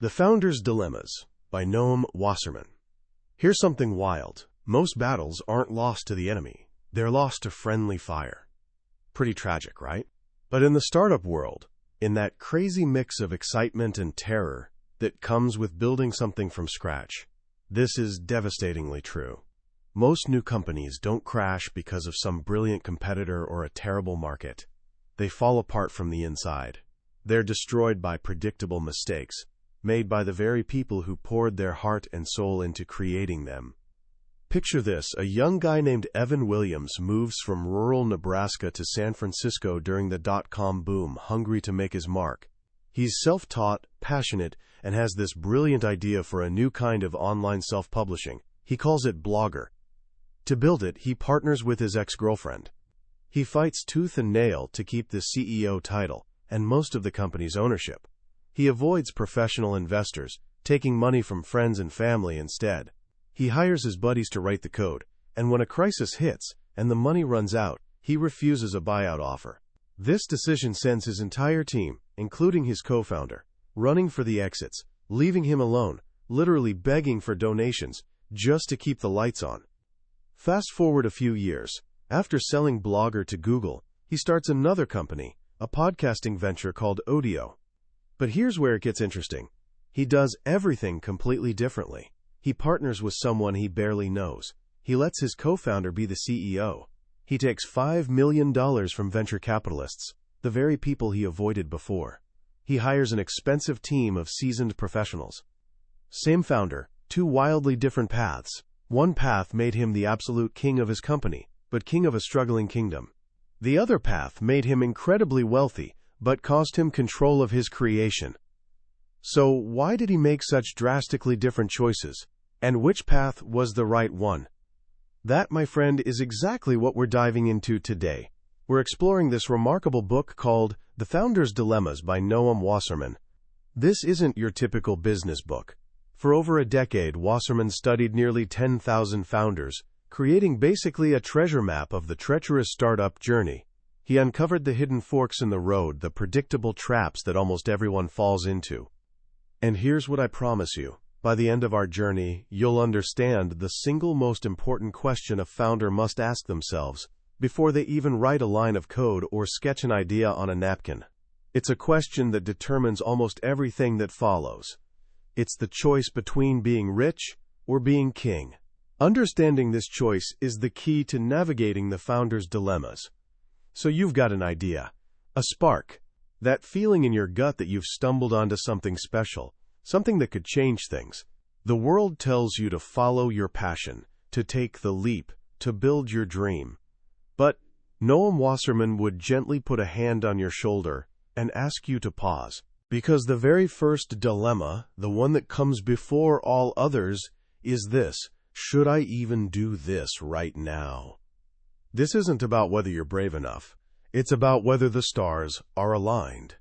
The Founder's Dilemmas by Noam Wasserman. Here's something wild. Most battles aren't lost to the enemy. They're lost to friendly fire. Pretty tragic, right? But in the startup world, in that crazy mix of excitement and terror that comes with building something from scratch, this is devastatingly true. Most new companies don't crash because of some brilliant competitor or a terrible market. They fall apart from the inside. They're destroyed by predictable mistakes, made by the very people who poured their heart and soul into creating them. Picture this: a young guy named Evan Williams moves from rural Nebraska to San Francisco during the dot-com boom, hungry to make his mark. He's self-taught, passionate, and has this brilliant idea for a new kind of online self-publishing. He calls it Blogger. To build it, he partners with his ex-girlfriend. He fights tooth and nail to keep the CEO title and most of the company's ownership. He avoids professional investors, taking money from friends and family instead. He hires his buddies to write the code, and when a crisis hits and the money runs out, he refuses a buyout offer. This decision sends his entire team, including his co-founder, running for the exits, leaving him alone, literally begging for donations just to keep the lights on. Fast forward a few years. After selling Blogger to Google, he starts another company, a podcasting venture called Odeo. But here's where it gets interesting. He does everything completely differently. He partners with someone he barely knows. He lets his co-founder be the CEO. He takes $5 million from venture capitalists, the very people he avoided before. He hires an expensive team of seasoned professionals. Same founder, two wildly different paths. One path made him the absolute king of his company, but king of a struggling kingdom. The other path made him incredibly wealthy, but cost him control of his creation. So why did he make such drastically different choices? And which path was the right one? That, my friend, is exactly what we're diving into today. We're exploring this remarkable book called The Founder's Dilemmas by Noam Wasserman. This isn't your typical business book. For over a decade, Wasserman studied nearly 10,000 founders, creating basically a treasure map of the treacherous startup journey. He uncovered the hidden forks in the road, the predictable traps that almost everyone falls into. And here's what I promise you. By the end of our journey, you'll understand the single most important question a founder must ask themselves before they even write a line of code or sketch an idea on a napkin. It's a question that determines almost everything that follows. It's the choice between being rich or being king. Understanding this choice is the key to navigating the founder's dilemmas. So you've got an idea, a spark, that feeling in your gut that you've stumbled onto something special, something that could change things. The world tells you to follow your passion, to take the leap, to build your dream. But Noam Wasserman would gently put a hand on your shoulder and ask you to pause. Because the very first dilemma, the one that comes before all others, is this: should I even do this right now? This isn't about whether you're brave enough. It's about whether the stars are aligned.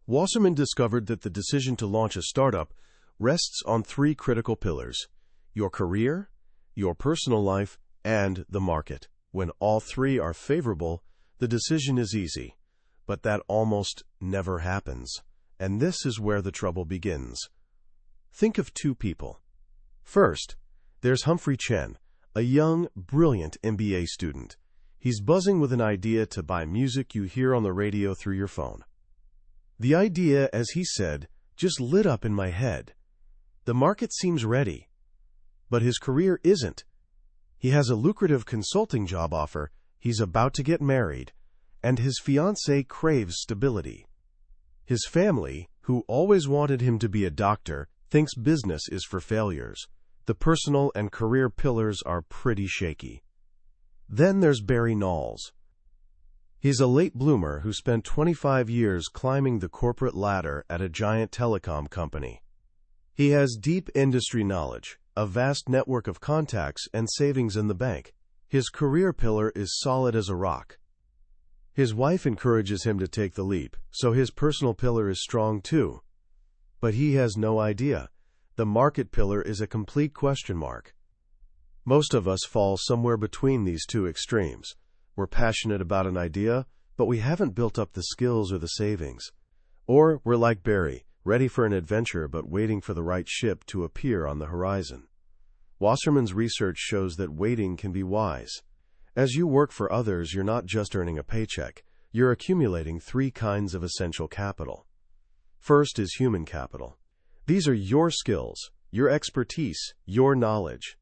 Wasserman discovered that the decision to launch a startup rests on three critical pillars: your career, your personal life, and the market. When all three are favorable, the decision is easy. But that almost never happens. And this is where the trouble begins. Think of two people. First, there's Humphrey Chen, a young, brilliant MBA student. He's buzzing with an idea to buy music you hear on the radio through your phone. The idea, as he said, just lit up in my head. The market seems ready. But his career isn't. He has a lucrative consulting job offer, he's about to get married, and his fiancée craves stability. His family, who always wanted him to be a doctor, thinks business is for failures. The personal and career pillars are pretty shaky. Then there's Barry Knowles. He's a late bloomer who spent 25 years climbing the corporate ladder at a giant telecom company. He has deep industry knowledge, a vast network of contacts, and savings in the bank. His career pillar is solid as a rock. His wife encourages him to take the leap, so his personal pillar is strong too. But he has no idea. The market pillar is a complete question mark. Most of us fall somewhere between these two extremes. We're passionate about an idea, but we haven't built up the skills or the savings. Or we're like Barry. ready for an adventure but waiting for the right ship to appear on the horizon. Wasserman's research shows that waiting can be wise. As you work for others, you're not just earning a paycheck, you're accumulating 3 kinds of essential capital. First is human capital. These are your skills, your expertise, your knowledge.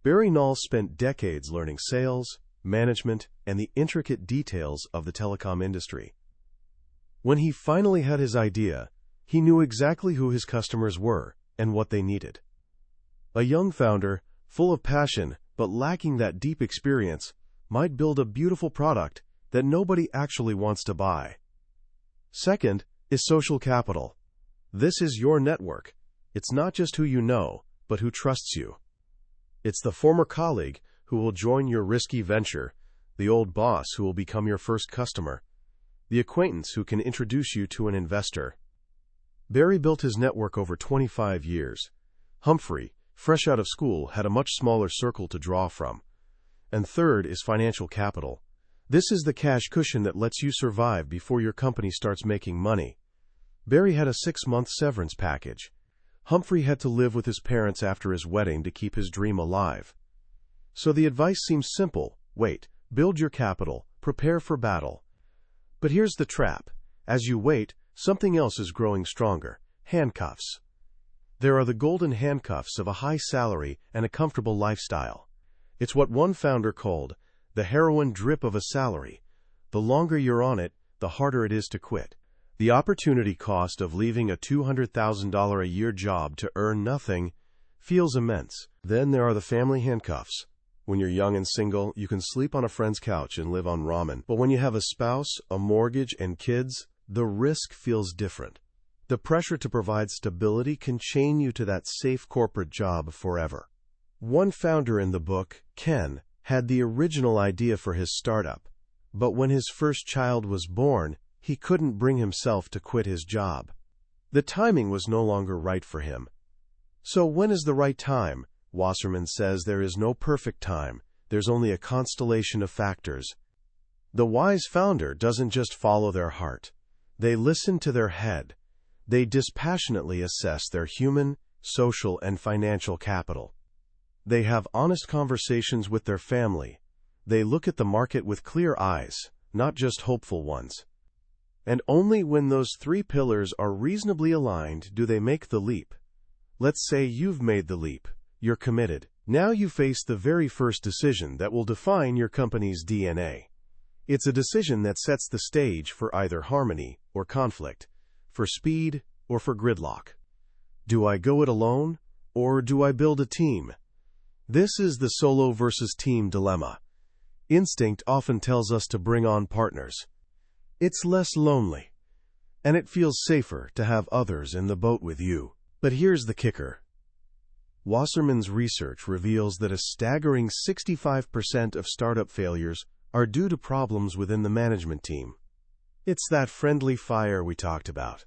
Barry Knowles spent decades learning sales, management, and the intricate details of the telecom industry. When he finally had his idea, he knew exactly who his customers were and what they needed. A young founder, full of passion but lacking that deep experience, might build a beautiful product that nobody actually wants to buy. Second is social capital. This is your network. It's not just who you know, but who trusts you. It's the former colleague who will join your risky venture, the old boss who will become your first customer, the acquaintance who can introduce you to an investor. Barry built his network over 25 years. Humphrey, fresh out of school, had a much smaller circle to draw from. And third is financial capital. This is the cash cushion that lets you survive before your company starts making money. Barry had a 6-month severance package. Humphrey had to live with his parents after his wedding to keep his dream alive. So the advice seems simple. Wait, build your capital, prepare for battle. But here's the trap. As you wait, something else is growing stronger. Handcuffs. There are the golden handcuffs of a high salary and a comfortable lifestyle. It's what one founder called the heroin drip of a salary. The longer you're on it, the harder it is to quit. The opportunity cost of leaving a $200,000 a year job to earn nothing feels immense. Then there are the family handcuffs. When you're young and single, you can sleep on a friend's couch and live on ramen. But when you have a spouse, a mortgage, and kids, the risk feels different. The pressure to provide stability can chain you to that safe corporate job forever. One founder in the book, Ken, had the original idea for his startup. But when his first child was born, he couldn't bring himself to quit his job. The timing was no longer right for him. So when is the right time? Wasserman says there is no perfect time. There's only a constellation of factors. The wise founder doesn't just follow their heart. They listen to their head. They dispassionately assess their human, social, and financial capital. They have honest conversations with their family. They look at the market with clear eyes, not just hopeful ones. And only when those 3 pillars are reasonably aligned do they make the leap. Let's say you've made the leap. You're committed. Now you face the very first decision that will define your company's DNA. It's a decision that sets the stage for either harmony or conflict, for speed or for gridlock. Do I go it alone, or do I build a team? This is the solo versus team dilemma. Instinct often tells us to bring on partners. It's less lonely, and it feels safer to have others in the boat with you. But here's the kicker. Wasserman's research reveals that a staggering 65% of startup failures are due to problems within the management team. It's that friendly fire we talked about.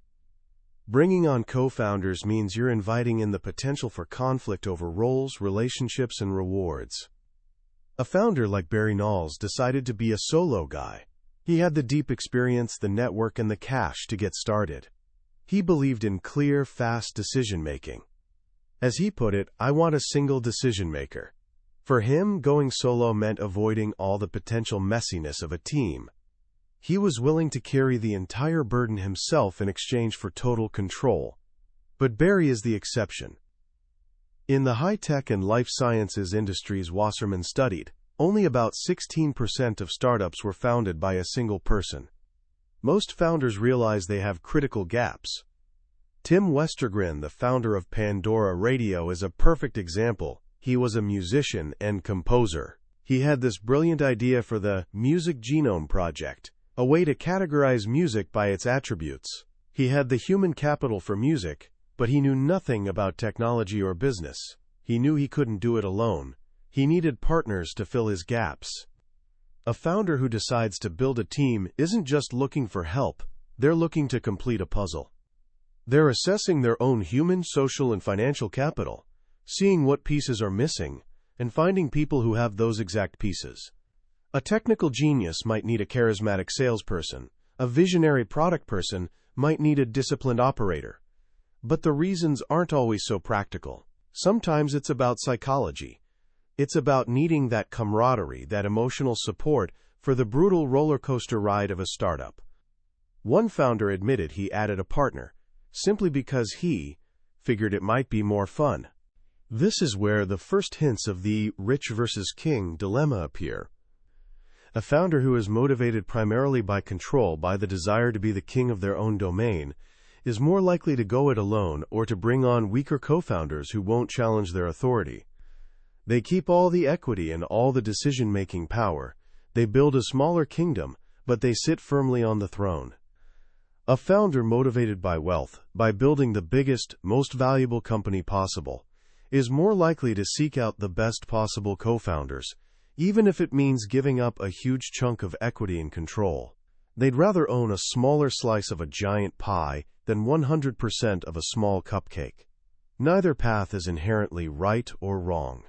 Bringing on co-founders means you're inviting in the potential for conflict over roles, relationships, and rewards. A founder like Barry Knowles decided to be a solo guy. He had the deep experience, the network, and the cash to get started. He believed in clear, fast decision-making. As he put it, I want a single decision-maker. For him, going solo meant avoiding all the potential messiness of a team. He was willing to carry the entire burden himself in exchange for total control. But Barry is the exception. In the high-tech and life sciences industries Wasserman studied, only about 16% of startups were founded by a single person. Most founders realize they have critical gaps. Tim Westergren, the founder of Pandora Radio, is a perfect example. He was a musician and composer. He had this brilliant idea for the Music Genome Project, a way to categorize music by its attributes. He had the human capital for music, but he knew nothing about technology or business. He knew he couldn't do it alone. He needed partners to fill his gaps. A founder who decides to build a team isn't just looking for help, they're looking to complete a puzzle. They're assessing their own human, social, and financial capital, seeing what pieces are missing, and finding people who have those exact pieces. A technical genius might need a charismatic salesperson. A visionary product person might need a disciplined operator. But the reasons aren't always so practical. Sometimes it's about psychology. It's about needing that camaraderie, that emotional support for the brutal roller coaster ride of a startup. One founder admitted he added a partner, simply because he figured it might be more fun. This is where the first hints of the rich versus king dilemma appear. A founder who is motivated primarily by control, by the desire to be the king of their own domain, is more likely to go it alone or to bring on weaker co-founders who won't challenge their authority. They keep all the equity and all the decision-making power. They build a smaller kingdom, but they sit firmly on the throne. A founder motivated by wealth, by building the biggest, most valuable company possible, is more likely to seek out the best possible co-founders, even if it means giving up a huge chunk of equity and control. They'd rather own a smaller slice of a giant pie than 100% of a small cupcake. Neither path is inherently right or wrong,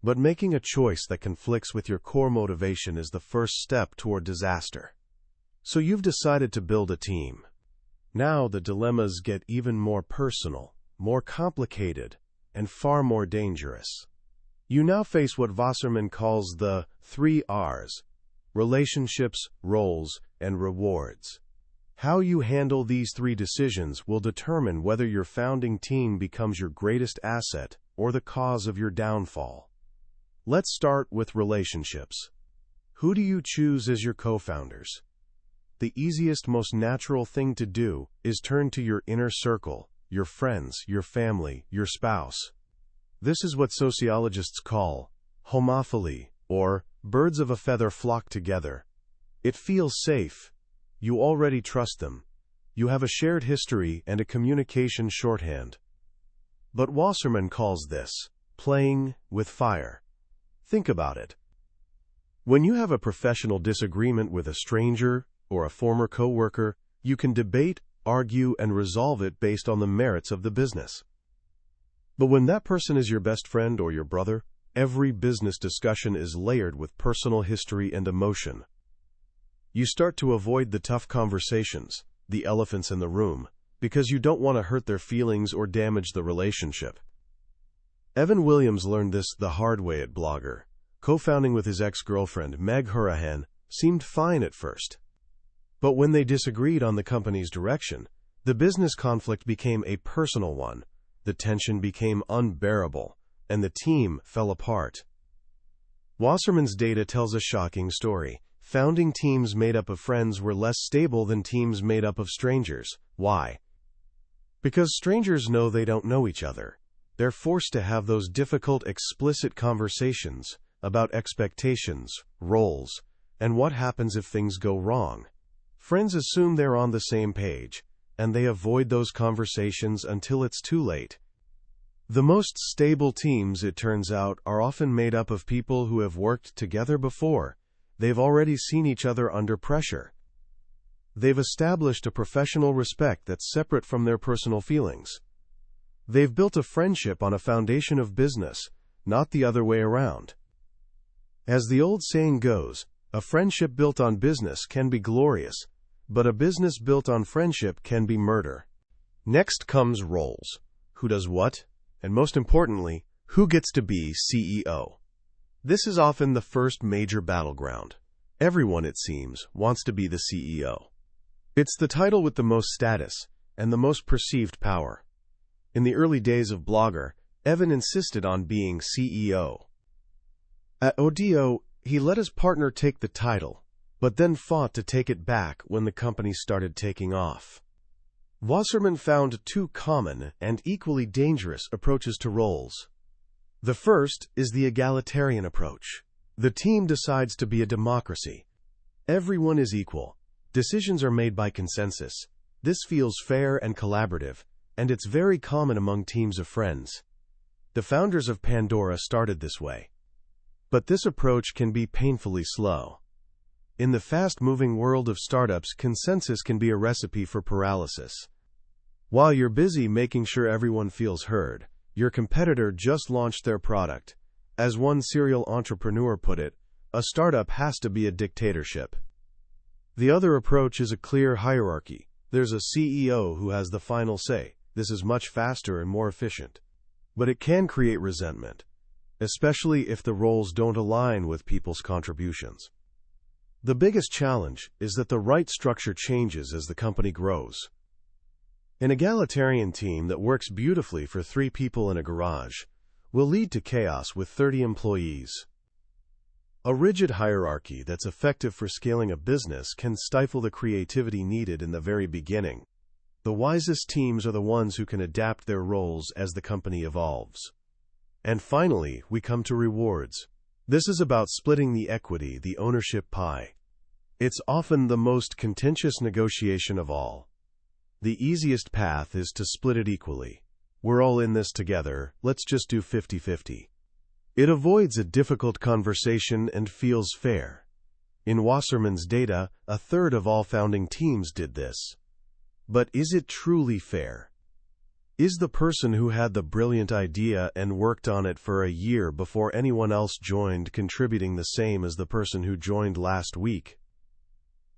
but making a choice that conflicts with your core motivation is the first step toward disaster. So you've decided to build a team. Now the dilemmas get even more personal, more complicated, and far more dangerous. You now face what Wasserman calls the 3 R's: relationships, roles, and rewards. How you handle these 3 decisions will determine whether your founding team becomes your greatest asset or the cause of your downfall. Let's start with relationships. Who do you choose as your co-founders? The easiest, most natural thing to do is turn to your inner circle, your friends, your family, your spouse. This is what sociologists call homophily, or birds of a feather flock together. It feels safe. You already trust them. You have a shared history and a communication shorthand. But Wasserman calls this playing with fire. Think about it. When you have a professional disagreement with a stranger or a former coworker, you can debate, argue, and resolve it based on the merits of the business. But when that person is your best friend or your brother, every business discussion is layered with personal history and emotion. You start to avoid the tough conversations, the elephants in the room, because you don't want to hurt their feelings or damage the relationship. Evan Williams learned this the hard way at Blogger. Co-founding with his ex-girlfriend, Meg Hurahan, seemed fine at first. But when they disagreed on the company's direction, the business conflict became a personal one. The tension became unbearable, and the team fell apart. Wasserman's data tells a shocking story. Founding teams made up of friends were less stable than teams made up of strangers. Why? Because strangers know they don't know each other. They're forced to have those difficult, explicit conversations about expectations, roles, and what happens if things go wrong. Friends assume they're on the same page, and they avoid those conversations until it's too late. The most stable teams, it turns out, are often made up of people who have worked together before. They've already seen each other under pressure. They've established a professional respect that's separate from their personal feelings. They've built a friendship on a foundation of business, not the other way around. As the old saying goes, a friendship built on business can be glorious, but a business built on friendship can be murder. Next comes roles. Who does what? And most importantly, who gets to be CEO? This is often the first major battleground. Everyone, it seems, wants to be the CEO. It's the title with the most status and the most perceived power. In the early days of Blogger, Evan insisted on being CEO. At Odeo, he let his partner take the title, but then fought to take it back when the company started taking off. Wasserman found 2 common and equally dangerous approaches to roles. The first is the egalitarian approach. The team decides to be a democracy. Everyone is equal. Decisions are made by consensus. This feels fair and collaborative, and it's very common among teams of friends. The founders of Pandora started this way. But this approach can be painfully slow. In the fast-moving world of startups, consensus can be a recipe for paralysis. While you're busy making sure everyone feels heard, your competitor just launched their product. As one serial entrepreneur put it, a startup has to be a dictatorship. The other approach is a clear hierarchy. There's a CEO who has the final say. This is much faster and more efficient. But it can create resentment, especially if the roles don't align with people's contributions. The biggest challenge is that the right structure changes as the company grows. An egalitarian team that works beautifully for 3 people in a garage will lead to chaos with 30 employees. A rigid hierarchy that's effective for scaling a business can stifle the creativity needed in the very beginning. The wisest teams are the ones who can adapt their roles as the company evolves. And finally, we come to rewards. This is about splitting the equity, the ownership pie. It's often the most contentious negotiation of all. The easiest path is to split it equally. We're all in this together, let's just do 50-50. It avoids a difficult conversation and feels fair. In Wasserman's data, 1/3 of all founding teams did this. But is it truly fair? Is the person who had the brilliant idea and worked on it for a year before anyone else joined contributing the same as the person who joined last week?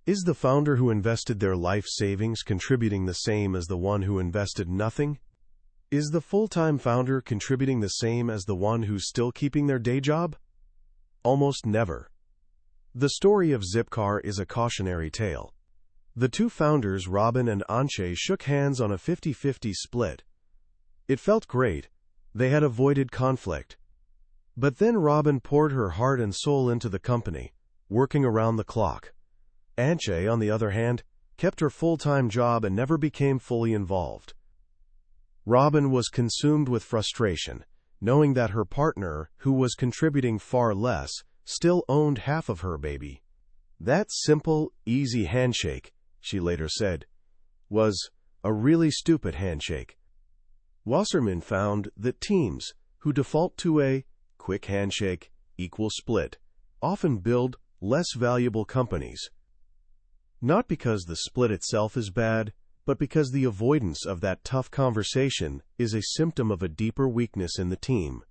Is the founder who invested their life savings contributing the same as the one who invested nothing? Is the full-time founder contributing the same as the one who's still keeping their day job? Almost never. The story of Zipcar is a cautionary tale. The 2 founders, Robin and Anche, shook hands on a 50-50 split. It felt great. They had avoided conflict. But then Robin poured her heart and soul into the company, working around the clock. Anche, on the other hand, kept her full-time job and never became fully involved. Robin was consumed with frustration, knowing that her partner, who was contributing far less, still owned half of her baby. That simple, easy handshake, she later said, was a really stupid handshake. Wasserman found that teams who default to a quick handshake, equal split, often build less valuable companies. Not because the split itself is bad, but because the avoidance of that tough conversation is a symptom of a deeper weakness in the team.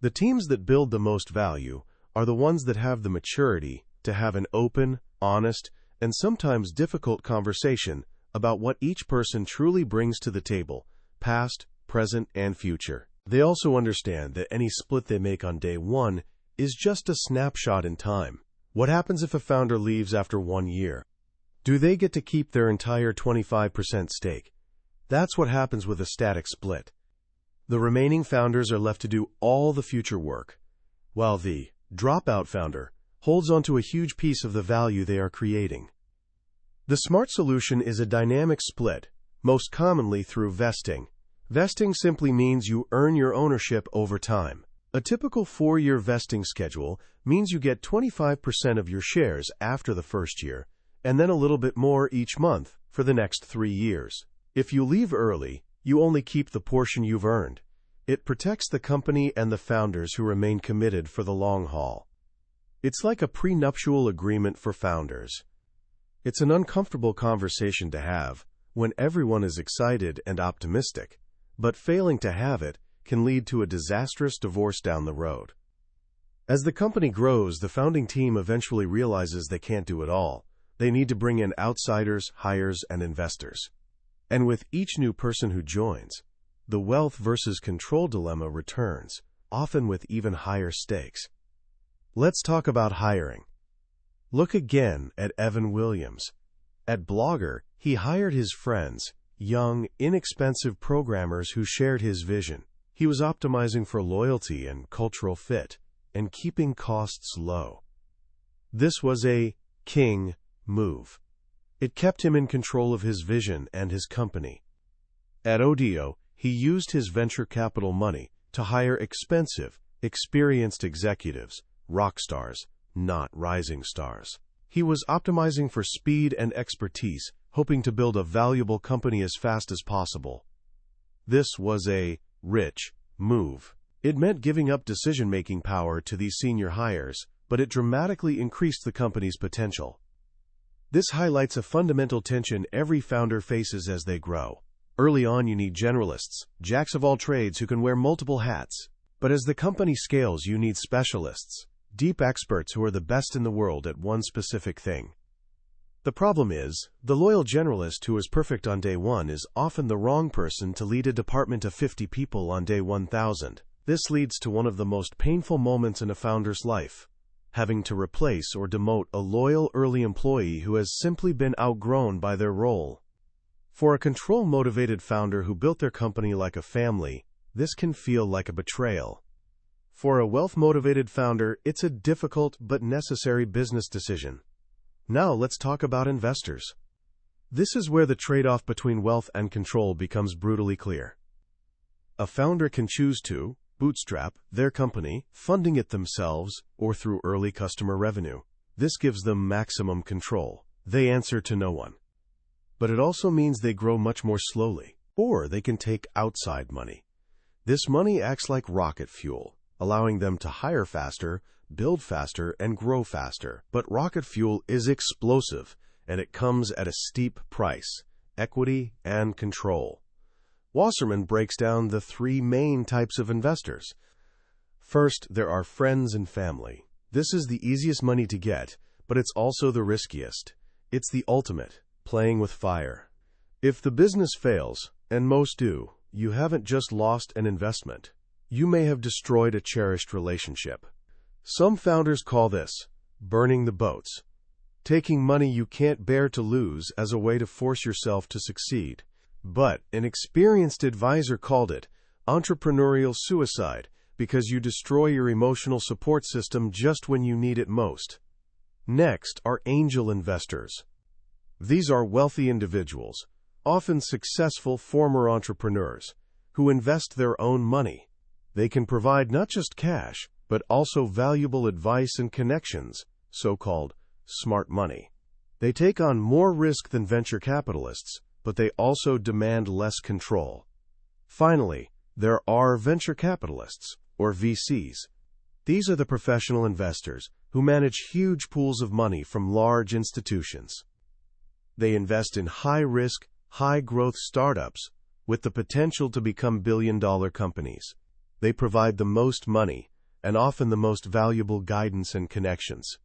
The teams that build the most value are the ones that have the maturity to have an open, honest, and sometimes difficult conversation about what each person truly brings to the table, past, present, and future. They also understand that any split they make on day 1 is just a snapshot in time. What happens if a founder leaves after 1 year? Do they get to keep their entire 25% stake? That's what happens with a static split. The remaining founders are left to do all the future work, while the dropout founder holds onto a huge piece of the value they are creating. The smart solution is a dynamic split, most commonly through vesting. Vesting simply means you earn your ownership over time. A typical 4-year vesting schedule means you get 25% of your shares after the first year, and then a little bit more each month for the next 3 years. If you leave early, you only keep the portion you've earned. It protects the company and the founders who remain committed for the long haul. It's like a prenuptial agreement for founders. It's an uncomfortable conversation to have when everyone is excited and optimistic, but failing to have it can lead to a disastrous divorce down the road. As the company grows, the founding team eventually realizes they can't do it all. They need to bring in outsiders, hires, and investors. And with each new person who joins, the wealth versus control dilemma returns, often with even higher stakes. Let's talk about hiring. Look again at Evan Williams. At Blogger, he hired his friends, young, inexpensive programmers who shared his vision. He was optimizing for loyalty and cultural fit, and keeping costs low. This was a king move. It kept him in control of his vision and his company. At Odeo, he used his venture capital money to hire expensive, experienced executives, rock stars, not rising stars. He was optimizing for speed and expertise, hoping to build a valuable company as fast as possible. This was a rich move. It meant giving up decision-making power to these senior hires, but it dramatically increased the company's potential. This highlights a fundamental tension every founder faces as they grow. Early on, you need generalists, jacks of all trades who can wear multiple hats. But as the company scales, you need specialists, deep experts who are the best in the world at one specific thing. The problem is, the loyal generalist who is perfect on day 1 is often the wrong person to lead a department of 50 people on day 1000. This leads to one of the most painful moments in a founder's life: having to replace or demote a loyal early employee who has simply been outgrown by their role. For a control-motivated founder who built their company like a family, this can feel like a betrayal. For a wealth-motivated founder, it's a difficult but necessary business decision. Now let's talk about investors. This is where the trade-off between wealth and control becomes brutally clear. A founder can choose to bootstrap their company, funding it themselves, or through early customer revenue. This gives them maximum control. They answer to no one. But it also means they grow much more slowly. Or they can take outside money. This money acts like rocket fuel, allowing them to hire faster, build faster, and grow faster. But rocket fuel is explosive, and it comes at a steep price: equity and control. Wasserman breaks down the 3 main types of investors. First, there are friends and family. This is the easiest money to get, but it's also the riskiest. It's the ultimate, playing with fire. If the business fails, and most do, you haven't just lost an investment. You may have destroyed a cherished relationship. Some founders call this burning the boats, taking money you can't bear to lose as a way to force yourself to succeed. But an experienced advisor called it entrepreneurial suicide, because you destroy your emotional support system just when you need it most. Next are angel investors. These are wealthy individuals, often successful former entrepreneurs, who invest their own money. They can provide not just cash, but also valuable advice and connections, so-called smart money. They take on more risk than venture capitalists, but they also demand less control. Finally, there are venture capitalists, or VCs. These are the professional investors who manage huge pools of money from large institutions. They invest in high-risk, high-growth startups with the potential to become billion-dollar companies. They provide the most money, and often the most valuable guidance and connections.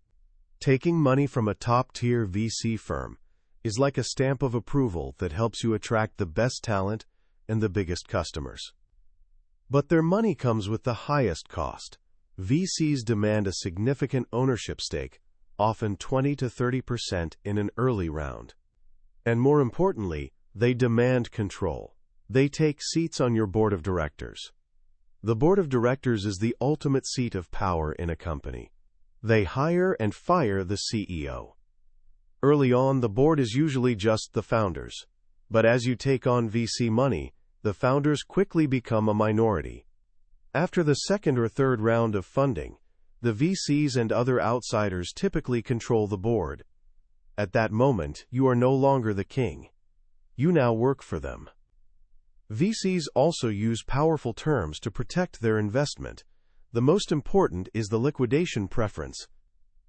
Taking money from a top-tier VC firm is like a stamp of approval that helps you attract the best talent and the biggest customers. But their money comes with the highest cost. VCs demand a significant ownership stake, often 20 to 30% in an early round. And more importantly, they demand control. They take seats on your board of directors. The board of directors is the ultimate seat of power in a company. They hire and fire the CEO. Early on, the board is usually just the founders. But as you take on VC money, the founders quickly become a minority. After the second or third round of funding, the VCs and other outsiders typically control the board. At that moment, you are no longer the king. You now work for them. VCs also use powerful terms to protect their investment. The most important is the liquidation preference.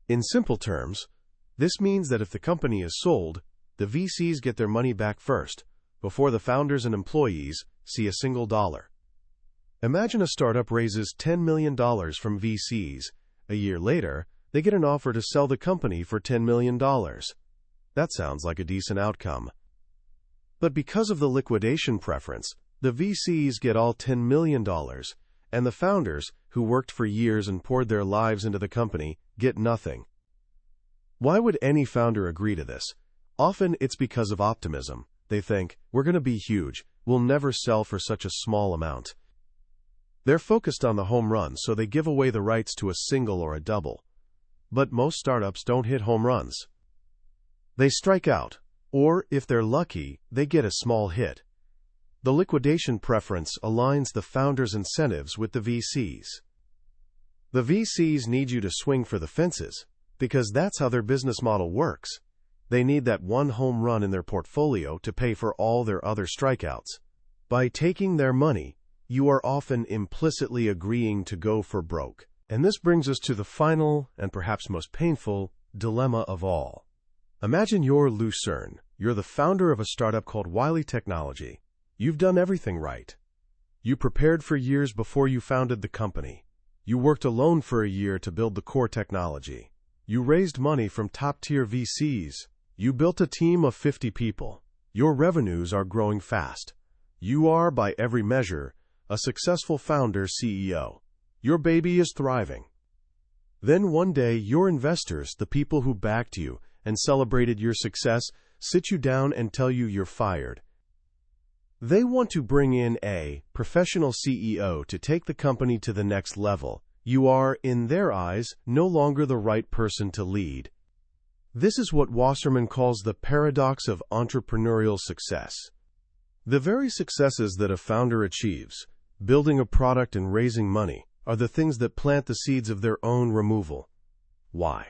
In simple terms, this means that if the company is sold, the VCs get their money back first, before the founders and employees see a single dollar. Imagine a startup raises $10 million from VCs. A year later, they get an offer to sell the company for $10 million. That sounds like a decent outcome. But because of the liquidation preference, the VCs get all $10 million, and the founders, who worked for years and poured their lives into the company, get nothing. Why would any founder agree to this? Often it's because of optimism. They think, we're going to be huge, we'll never sell for such a small amount. They're focused on the home run, so they give away the rights to a single or a double. But most startups don't hit home runs. They strike out, or if they're lucky, they get a small hit. The liquidation preference aligns the founder's incentives with the VCs. The VCs need you to swing for the fences, because that's how their business model works. They need that one home run in their portfolio to pay for all their other strikeouts. By taking their money, you are often implicitly agreeing to go for broke. And this brings us to the final, and perhaps most painful, dilemma of all. Imagine you're Lucerne. You're the founder of a startup called Wiley Technology. You've done everything right. You prepared for years before you founded the company. You worked alone for a year to build the core technology. You raised money from top-tier VCs. You built a team of 50 people. Your revenues are growing fast. You are, by every measure, a successful founder CEO. Your baby is thriving. Then one day, your investors, the people who backed you and celebrated your success, sit you down and tell you you're fired. They want to bring in a professional CEO to take the company to the next level. You are, in their eyes, no longer the right person to lead. This is what Wasserman calls the paradox of entrepreneurial success. The very successes that a founder achieves, building a product and raising money, are the things that plant the seeds of their own removal. Why?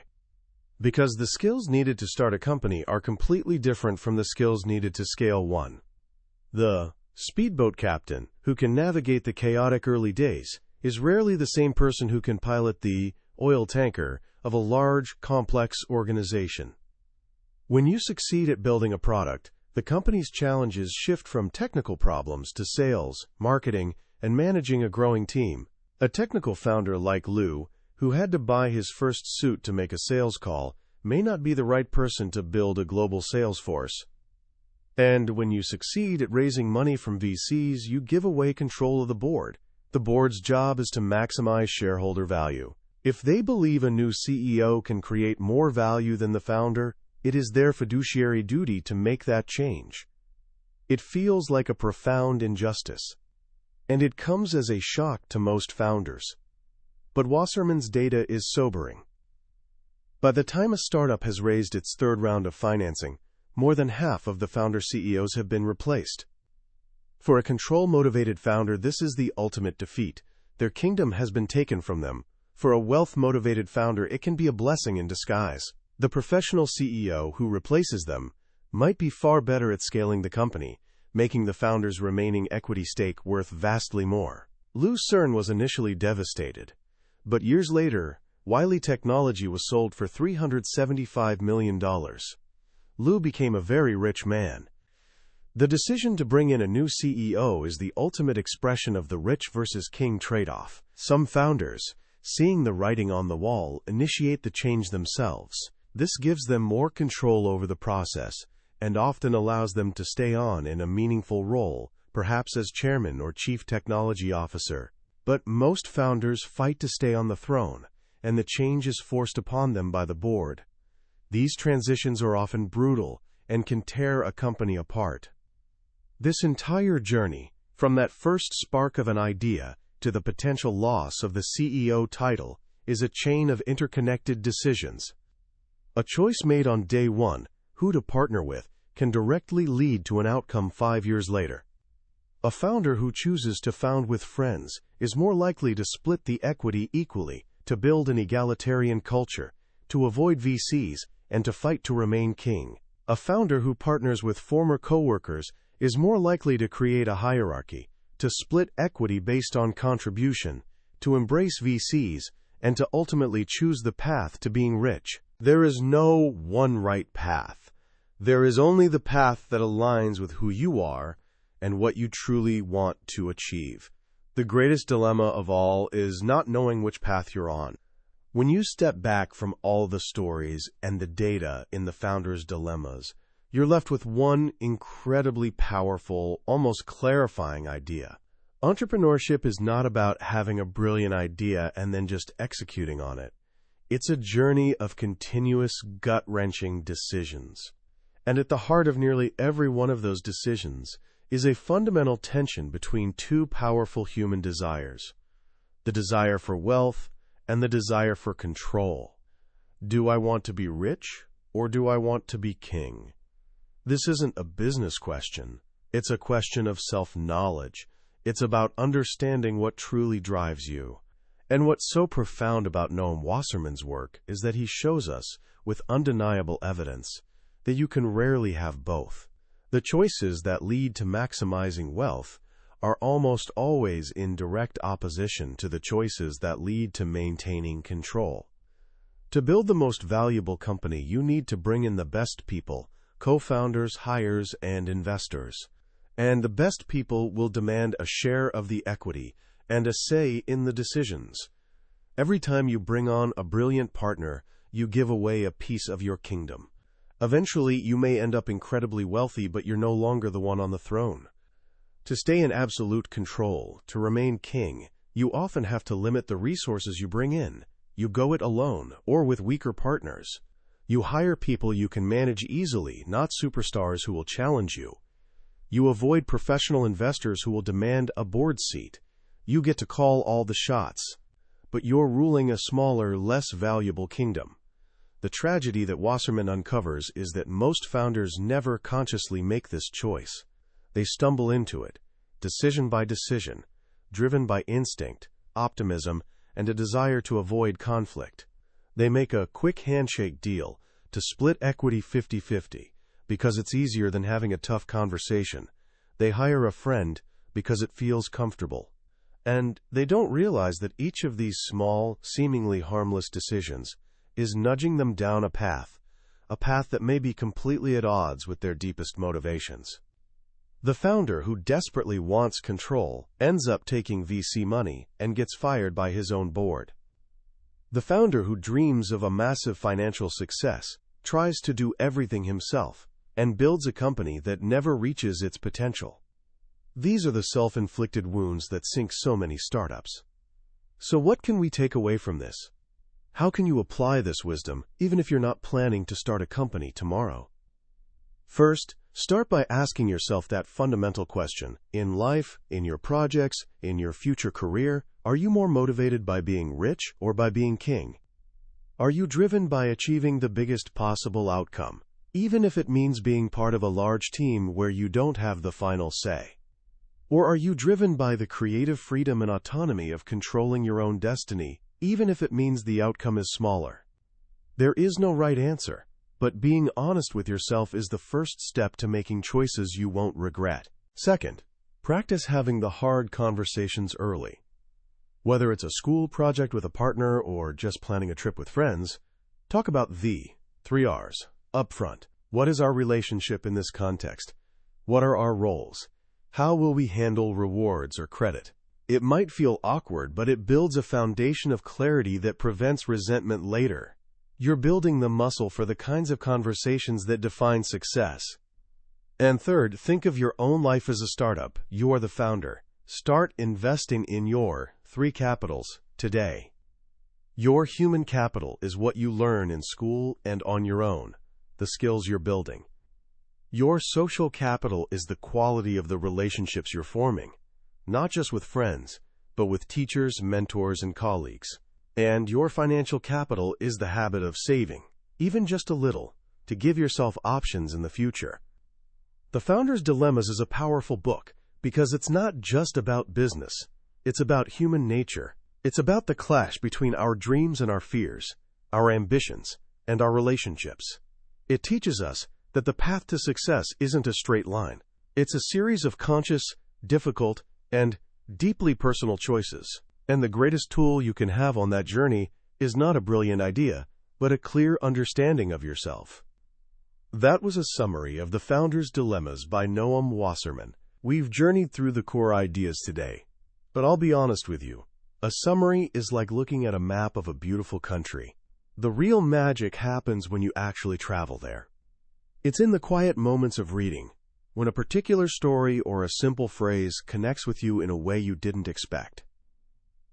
Because the skills needed to start a company are completely different from the skills needed to scale one. The speedboat captain who can navigate the chaotic early days is rarely the same person who can pilot the oil tanker of a large, complex organization. When you succeed at building a product, the company's challenges shift from technical problems to sales, marketing, and managing a growing team. A technical founder like Lou, who had to buy his first suit to make a sales call, may not be the right person to build a global sales force. And when you succeed at raising money from VCs, you give away control of the board. The board's job is to maximize shareholder value. If they believe a new CEO can create more value than the founder, it is their fiduciary duty to make that change. It feels like a profound injustice, and it comes as a shock to most founders. But Wasserman's data is sobering. By the time a startup has raised its third round of financing, more than half of the founder CEOs have been replaced. For a control-motivated founder, this is the ultimate defeat. Their kingdom has been taken from them. For a wealth-motivated founder, it can be a blessing in disguise. The professional CEO who replaces them might be far better at scaling the company, making the founder's remaining equity stake worth vastly more. Lou Cern was initially devastated, but years later, Wiley Technology was sold for $375 million. Lou became a very rich man. The decision to bring in a new CEO is the ultimate expression of the rich versus king trade-off. Some founders, seeing the writing on the wall, initiate the change themselves. This gives them more control over the process and often allows them to stay on in a meaningful role, perhaps as chairman or chief technology officer. But most founders fight to stay on the throne, and the change is forced upon them by the board. These transitions are often brutal and can tear a company apart. This entire journey, from that first spark of an idea to the potential loss of the CEO title, is a chain of interconnected decisions. A choice made on day one, who to partner with, can directly lead to an outcome 5 years later. A founder who chooses to found with friends is more likely to split the equity equally, to build an egalitarian culture, to avoid VCs, and to fight to remain king. A founder who partners with former coworkers is more likely to create a hierarchy, to split equity based on contribution, to embrace VCs, and to ultimately choose the path to being rich. There is no one right path. There is only the path that aligns with who you are and what you truly want to achieve. The greatest dilemma of all is not knowing which path you're on. When you step back from all the stories and the data in the founder's dilemmas, you're left with one incredibly powerful, almost clarifying idea. Entrepreneurship is not about having a brilliant idea and then just executing on it. It's a journey of continuous, gut-wrenching decisions. And at the heart of nearly every one of those decisions is a fundamental tension between two powerful human desires: the desire for wealth and the desire for control. Do I want to be rich, or do I want to be king? This isn't a business question. It's a question of self-knowledge. It's about understanding what truly drives you. And what's so profound about Noam Wasserman's work is that he shows us, with undeniable evidence, that you can rarely have both. The choices that lead to maximizing wealth are almost always in direct opposition to the choices that lead to maintaining control. To build the most valuable company, you need to bring in the best people, co-founders, hires, and investors. And the best people will demand a share of the equity and a say in the decisions. Every time you bring on a brilliant partner, you give away a piece of your kingdom. Eventually, you may end up incredibly wealthy, but you're no longer the one on the throne. To stay in absolute control, to remain king, you often have to limit the resources you bring in. You go it alone, or with weaker partners. You hire people you can manage easily, not superstars who will challenge you. You avoid professional investors who will demand a board seat. You get to call all the shots. But you're ruling a smaller, less valuable kingdom. The tragedy that Wasserman uncovers is that most founders never consciously make this choice. They stumble into it, decision by decision, driven by instinct, optimism, and a desire to avoid conflict. They make a quick handshake deal to split equity 50-50 because it's easier than having a tough conversation. They hire a friend because it feels comfortable. And they don't realize that each of these small, seemingly harmless decisions is nudging them down a path that may be completely at odds with their deepest motivations. The founder who desperately wants control ends up taking VC money and gets fired by his own board. The founder who dreams of a massive financial success tries to do everything himself and builds a company that never reaches its potential. These are the self-inflicted wounds that sink so many startups. So what can we take away from this? How can you apply this wisdom, even if you're not planning to start a company tomorrow? First, start by asking yourself that fundamental question. In life, in your projects, in your future career, are you more motivated by being rich or by being king? Are you driven by achieving the biggest possible outcome, even if it means being part of a large team where you don't have the final say? Or are you driven by the creative freedom and autonomy of controlling your own destiny, even if it means the outcome is smaller? There is no right answer, but being honest with yourself is the first step to making choices you won't regret. Second, practice having the hard conversations early. Whether it's a school project with a partner or just planning a trip with friends, talk about the 3 R's up front. What is our relationship in this context? What are our roles? How will we handle rewards or credit? It might feel awkward, but it builds a foundation of clarity that prevents resentment later. You're building the muscle for the kinds of conversations that define success. And third, think of your own life as a startup. You're the founder. Start investing in your 3 capitals today. Your human capital is what you learn in school and on your own, the skills you're building. Your social capital is the quality of the relationships you're forming, not just with friends, but with teachers, mentors, and colleagues. And your financial capital is the habit of saving, even just a little, to give yourself options in the future. The Founder's Dilemmas is a powerful book because it's not just about business. It's about human nature. It's about the clash between our dreams and our fears, our ambitions, and our relationships. It teaches us that the path to success isn't a straight line. It's a series of conscious, difficult, and deeply personal choices. And the greatest tool you can have on that journey is not a brilliant idea, but a clear understanding of yourself. That was a summary of The Founder's Dilemmas by Noam Wasserman. We've journeyed through the core ideas today, but I'll be honest with you. A summary is like looking at a map of a beautiful country. The real magic happens when you actually travel there. It's in the quiet moments of reading, when a particular story or a simple phrase connects with you in a way you didn't expect.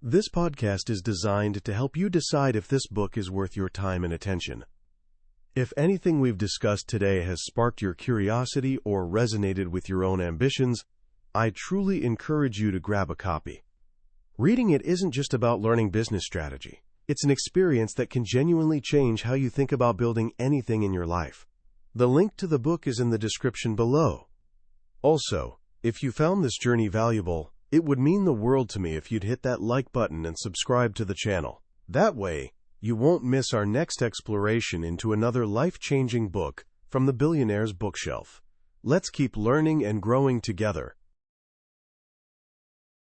This podcast is designed to help you decide if this book is worth your time and attention. If anything we've discussed today has sparked your curiosity or resonated with your own ambitions, I truly encourage you to grab a copy. Reading it isn't just about learning business strategy. It's an experience that can genuinely change how you think about building anything in your life. The link to the book is in the description below. Also, if you found this journey valuable, it would mean the world to me if you'd hit that like button and subscribe to the channel. That way, you won't miss our next exploration into another life-changing book from the billionaire's bookshelf. Let's keep learning and growing together.